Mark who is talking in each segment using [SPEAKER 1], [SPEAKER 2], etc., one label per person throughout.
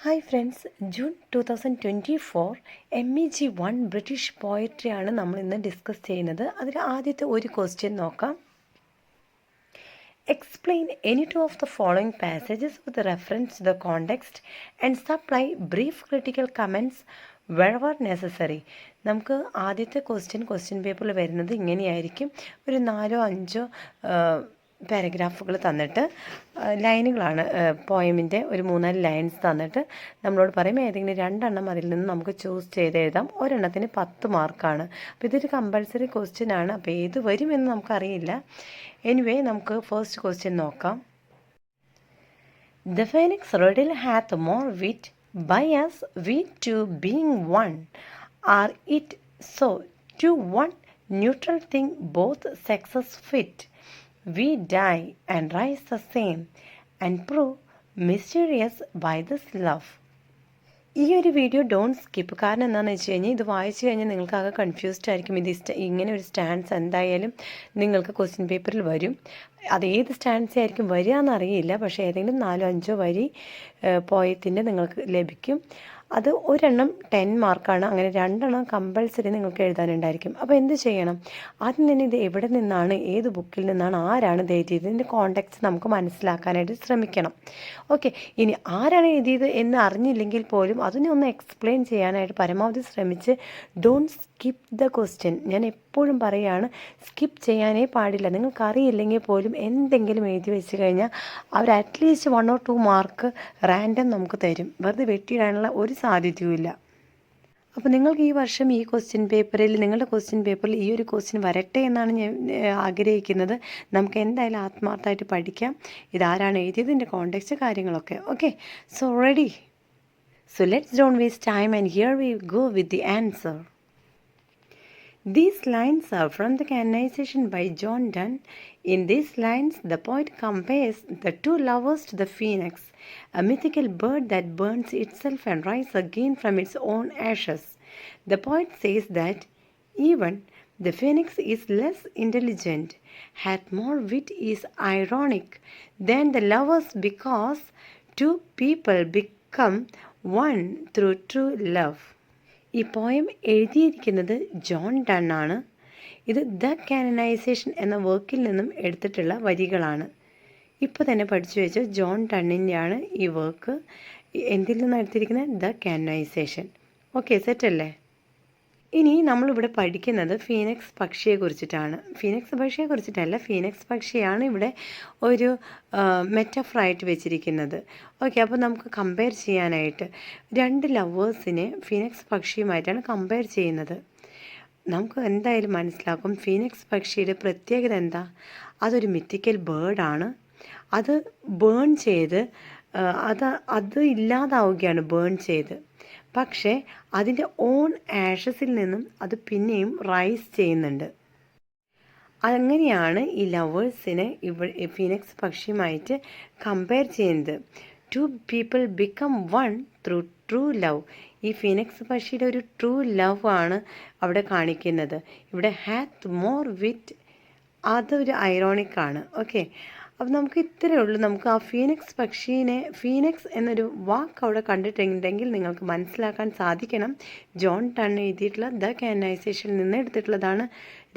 [SPEAKER 1] Hi friends, June 2024 MEG 1 British poetry ആണ് നമ്മൾ ഇന്ന് ഡിസ്കസ് ചെയ്യുന്നത്. അതിൽ ആദ്യത്തെ ഒരു ക്വസ്റ്റ്യൻ നോക്കാം. Explain any two of the following passages with reference to the context and supply brief critical comments wherever necessary. നമുക്ക് ആദ്യത്തെ ക്വസ്റ്റ്യൻ പേപ്പറിൽ വരുന്നത് ഇങ്ങനെയായിരിക്കും. ഒരു 4-5 പാരഗ്രാഫുകൾ തന്നിട്ട് ലൈനുകളാണ്, പോയമിൻ്റെ ഒരു 3-4 ലൈൻസ് തന്നിട്ട് നമ്മളോട് പറയും ഏതെങ്കിലും 2 അതിൽ നിന്ന് നമുക്ക് ചൂസ് ചെയ്ത് എഴുതാം. ഒരെണ്ണത്തിന് 10 മാർക്കാണ്. അപ്പോൾ ഇതൊരു കമ്പൾസറി ക്വസ്റ്റ്യൻ ആണ്. അപ്പോൾ ഏത് വരുമെന്ന് നമുക്കറിയില്ല. എനിവേ നമുക്ക് ഫസ്റ്റ് ക്വസ്റ്റ്യൻ നോക്കാം. The phoenix riddle hath more wit by us we two being one. Are it so to one neutral thing both sexes fit? We die and rise the same and prove mysterious by this love. ഈ ഒരു video don't skip. കാരണം എന്താണെന്ന് വെച്ച് കഴിഞ്ഞാൽ ഇത് വായിച്ചു കഴിഞ്ഞാൽ നിങ്ങൾക്കാകെ confused ആയിരിക്കും. ഇങ്ങനെ ഒരു സ്റ്റാൻസ് എന്തായാലും നിങ്ങൾക്ക് ക്വസ്റ്റ്യൻ പേപ്പറിൽ വരും. അത് ഏത് സ്റ്റാൻസ് ആയിരിക്കും വരിക എന്നറിയില്ല, പക്ഷേ ഏതെങ്കിലും 4-5 വരി പോയത്തിൻ്റെ നിങ്ങൾക്ക് ലഭിക്കും. അത് ഒരെണ്ണം 10 മാർക്കാണ്. അങ്ങനെ 2 കമ്പൾസറി നിങ്ങൾക്ക് എഴുതാനുണ്ടായിരിക്കും. അപ്പോൾ എന്ത് ചെയ്യണം? ആദ്യം തന്നെ ഇത് എവിടെ നിന്നാണ്, ഏത് ബുക്കിൽ നിന്നാണ്, ആരാണ് ഇത് എഴുതിയത്, ഇതിൻ്റെ കോണ്ടെക്സ്റ്റ് നമുക്ക് മനസ്സിലാക്കാനായിട്ട് ശ്രമിക്കണം. ഓക്കെ, ഇനി ആരാണ് എഴുതിയത് എന്ന് അറിഞ്ഞില്ലെങ്കിൽ പോലും അതിനെ ഒന്ന് എക്സ്പ്ലെയിൻ ചെയ്യാനായിട്ട് പരമാവധി ശ്രമിച്ച് ഡോണ്ട് സ്കിപ്പ് ദ ക്വസ്റ്റ്യൻ. ഞാൻ എപ്പോഴും പറയുകയാണ്, സ്കിപ്പ് ചെയ്യാനേ പാടില്ല. നിങ്ങൾക്കറിയില്ലെങ്കിൽ പോലും എന്തെങ്കിലും എഴുതി വെച്ച് കഴിഞ്ഞാൽ അവർ അറ്റ്ലീസ്റ്റ് 1 or 2 മാർക്ക് റാൻഡം നമുക്ക് തരും. വെറുതെ വെട്ടിയിടാനുള്ള ഒരു സാധ്യതയുമില്ല. അപ്പോൾ നിങ്ങൾക്ക് ഈ വർഷം ഈ നിങ്ങളുടെ ക്വസ്റ്റ്യൻ പേപ്പറിൽ ഈ ഒരു ക്വസ്റ്റ്യൻ വരട്ടെ എന്നാണ് ഞാൻ ആഗ്രഹിക്കുന്നത്. നമുക്ക് എന്തായാലും ആത്മാർത്ഥമായിട്ട് പഠിക്കാം. ഇതാരാണ് എഴുതിയത്, ഇതിൻ്റെ കോണ്ടെക്സ്റ്റ് കാര്യങ്ങളൊക്കെ. Okay, so ready. So let's don't waste time and here we go with the answer. These lines are from the canonization by John Donne. In these lines, the poet compares the two lovers to the phoenix, a mythical bird that burns itself and rises again from its own ashes. The poet says that even the phoenix is less intelligent, hath more wit, is ironic than the lovers, because two people become one through true love. ഈ poem എഴുതിയിരിക്കുന്നത് John done ആണ്. ഇത് the canonisation എന്ന വർക്കിൽ നിന്നും എടുത്തിട്ടുള്ള വരികളാണ്. ഇപ്പോൾ തന്നെ പഠിച്ചു വെച്ച ജോൺ ഡണ്ണിൻ്റെയാണ് ഈ വർക്ക്. എന്തിൽ നിന്നാണ് എടുത്തിരിക്കുന്നത്? The canonisation. ഓക്കെ, സെറ്റല്ലേ? ഇനി നമ്മളിവിടെ പഠിക്കുന്നത് ഫീനിക്സ് പക്ഷിയെക്കുറിച്ചിട്ടാണ്. ഫീനിക്സ് പക്ഷിയെക്കുറിച്ചിട്ടല്ല, ഫീനിക്സ് പക്ഷിയാണ് ഇവിടെ ഒരു മെറ്റഫറായിട്ട് വെച്ചിരിക്കുന്നത്. ഓക്കെ, അപ്പോൾ നമുക്ക് കമ്പയർ ചെയ്യാനായിട്ട് 2 ലവേഴ്സിനെ ഫീനിക്സ് പക്ഷിയുമായിട്ടാണ് കമ്പയർ ചെയ്യുന്നത്. നമുക്ക് എന്തായാലും മനസ്സിലാക്കും ഫീനിക്സ് പക്ഷിയുടെ പ്രത്യേകത എന്താ. അതൊരു മിത്തിക്കൽ ബേർഡാണ്. അത് ബേൺ ചെയ്ത് അത് ഇല്ലാതാവുകയാണ് ബേൺ ചെയ്ത്. പക്ഷേ അതിൻ്റെ ഓൺ ആഷസിൽ നിന്നും അത് പിന്നെയും റൈസ് ചെയ്യുന്നുണ്ട്. അങ്ങനെയാണ് ഈ ലവേഴ്സിനെ ഫീനിക്സ് പക്ഷിയുമായിട്ട് കമ്പയർ ചെയ്യുന്നത്. 2 people become one through true love. ഈ ഫീനിക്സ് പക്ഷിയുടെ ഒരു ട്രൂ ലവ് ആണ് അവിടെ കാണിക്കുന്നത്. ഇവിടെ ഹാത്ത് മോർ വിറ്റ്, അതൊരു ഐറോണിക് ആണ്. ഓക്കെ, അപ്പോൾ നമുക്ക് ഇത്രയേ ഉള്ളൂ. നമുക്ക് ആ ഫീനിക്സ് എന്നൊരു വാക്ക് അവിടെ കണ്ടിട്ടുണ്ടെങ്കിൽ നിങ്ങൾക്ക് മനസ്സിലാക്കാൻ സാധിക്കണം ജോൺ ടൺ എഴുതിയിട്ടുള്ള ദ കാനനൈസേഷനിൽ നിന്ന് എടുത്തിട്ടുള്ളതാണ്.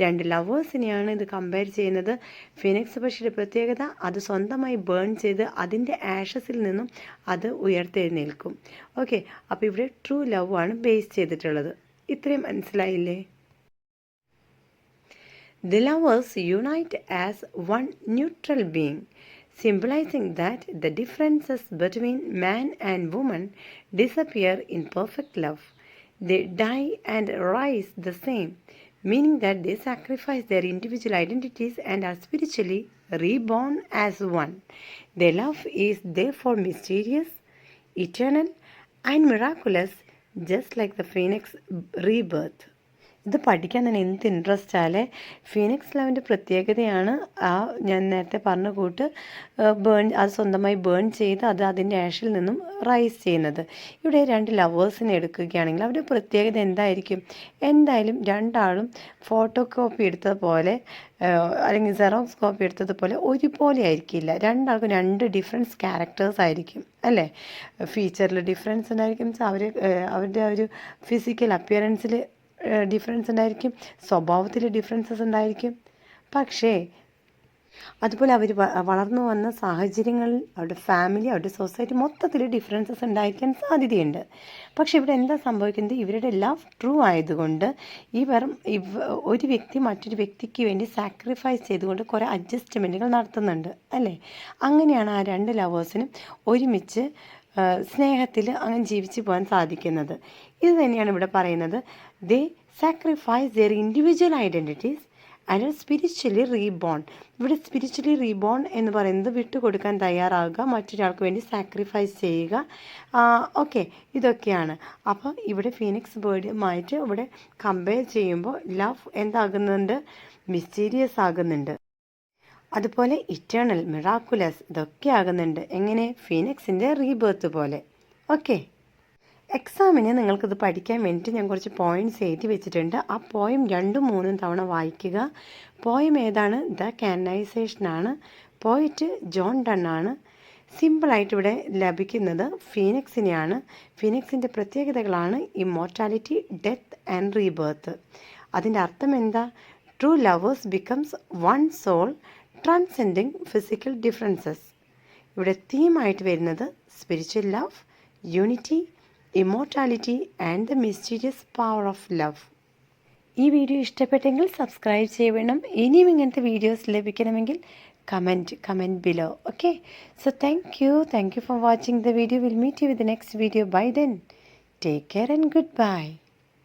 [SPEAKER 1] 2 ലവേഴ്സിനെയാണ് ഇത് കമ്പയർ ചെയ്യുന്നത്. ഫീനിക്സ് പക്ഷിയുടെ പ്രത്യേകത അത് സ്വന്തമായി ബേൺ ചെയ്ത് അതിൻ്റെ ആഷസിൽ നിന്നും അത് ഉയർത്തെഴുന്നേൽക്കും. ഓക്കെ, അപ്പോൾ ഇവിടെ ട്രൂ ലവ് ആണ് ബേസ് ചെയ്തിട്ടുള്ളത്. ഇത്രയും മനസ്സിലായില്ലേ? The lovers unite as one neutral being, symbolizing that the differences between man and woman disappear in perfect love. They die and rise the same, meaning that they sacrifice their individual identities and are spiritually reborn as one. Their love is therefore mysterious, eternal, and miraculous, just like the phoenix rebirth. ഇത് പഠിക്കാൻ തന്നെ എന്ത് interest ആലേ. Phoenix ലവിൻ്റെ പ്രത്യേകതയാണ് ഞാൻ നേരത്തെ പറഞ്ഞ കൂട്ട് അത് സ്വന്തമായി ബേൺ ചെയ്ത് അത് അതിൻ്റെ ആഷിൽ നിന്നും റൈസ് ചെയ്യുന്നത്. ഇവിടെ 2 ലവേഴ്സിനെ എടുക്കുകയാണെങ്കിൽ അവരുടെ പ്രത്യേകത എന്തായിരിക്കും? എന്തായാലും രണ്ടാളും ഫോട്ടോ കോപ്പി എടുത്തതുപോലെ അല്ലെങ്കിൽ സെറോക്സ് കോപ്പി എടുത്തതുപോലെ ഒരുപോലെ ആയിരിക്കില്ല. രണ്ടാൾക്കും 2 ഡിഫറൻസ് ക്യാരക്ടേഴ്സ് ആയിരിക്കും അല്ലേ. ഫീച്ചറിൽ ഡിഫറൻസ് ഉണ്ടായിരിക്കും, അവരുടെ ഒരു ഫിസിക്കൽ അപ്പിയറൻസിൽ ഡിഫറൻസ് ഉണ്ടായിരിക്കും, സ്വഭാവത്തിൽ ഡിഫറൻസസ് ഉണ്ടായിരിക്കും. പക്ഷേ അതുപോലെ അവർ വളർന്നു വന്ന സാഹചര്യങ്ങളിൽ അവരുടെ ഫാമിലി, അവരുടെ സൊസൈറ്റി മൊത്തത്തിൽ ഡിഫറൻസസ് ഉണ്ടായിരിക്കാൻ സാധ്യതയുണ്ട്. പക്ഷെ ഇവിടെ എന്താ സംഭവിക്കുന്നത്? ഇവരുടെ ലവ് ട്രൂ ആയതുകൊണ്ട് ഒരു വ്യക്തി മറ്റൊരു വ്യക്തിക്ക് വേണ്ടി സാക്രിഫൈസ് ചെയ്തുകൊണ്ട് കുറേ അഡ്ജസ്റ്റ്മെൻറ്റുകൾ നടത്തുന്നുണ്ട് അല്ലേ. അങ്ങനെയാണ് ആ 2 ലവേഴ്സിനും ഒരുമിച്ച് സ്നേഹത്തിൽ അങ്ങനെ ജീവിച്ചു പോകാൻ സാധിക്കുന്നത്. ഇത് തന്നെയാണ് ഇവിടെ പറയുന്നത്. They sacrifice their individual identities and spiritually reborn. ഇവിടെ സ്പിരിച്വലി റീബോൺ എന്ന് പറയുന്നത് വിട്ടുകൊടുക്കാൻ തയ്യാറാകുക, മറ്റൊരാൾക്ക് വേണ്ടി സാക്രിഫൈസ് ചെയ്യുക. ഓക്കെ, ഇതൊക്കെയാണ്. അപ്പോൾ ഇവിടെ ഫീനിക്സ് ബേർഡുമായിട്ട് ഇവിടെ കമ്പയർ ചെയ്യുമ്പോൾ ലവ് എന്താകുന്നുണ്ട്? മിസ്റ്റീരിയസ് ആകുന്നുണ്ട്. അതുപോലെ ഇറ്റേണൽ, മിറാക്കുലസ് ഇതൊക്കെ ആകുന്നുണ്ട്. എങ്ങനെ? ഫീനിക്സിൻ്റെ റീബേർത്ത് പോലെ. ഓക്കെ, എക്സാമിന് നിങ്ങൾക്കിത് പഠിക്കാൻ വേണ്ടിയിട്ട് ഞാൻ കുറച്ച് പോയിൻറ്റ്സ് എഴുതി വെച്ചിട്ടുണ്ട്. ആ പോയം 2ഉം 3ഉം തവണ വായിക്കുക. പോയം ഏതാണ്? ദ കാനൈസേഷനാണ്. പോയിറ്റ് ജോൺ ഡൺ ആണ്. സിമ്പിളായിട്ട് ഇവിടെ ലഭിക്കുന്നത് ഫീനിക്സിനെയാണ്. ഫീനിക്സിൻ്റെ പ്രത്യേകതകളാണ് ഇമ്മോർട്ടാലിറ്റി, ഡെത്ത് ആൻഡ് റീബേർത്ത്. അതിൻ്റെ അർത്ഥം എന്താ? True lovers becomes one soul transcending physical differences. ഇവിടെ തീമായിട്ട് വരുന്നത് spiritual love, unity, immortality and the mysterious power of love. ഈ വീഡിയോ ഇഷ്ടപ്പെട്ടെങ്കിൽ സബ്സ്ക്രൈബ് ചെയ്യണം. ഇനിയും ഇങ്ങനത്തെ വീഡിയോസ് ലഭിക്കണമെങ്കിൽ comment below. Okay, so thank you for watching the video. We'll meet you with the next video. By then, take care and goodbye.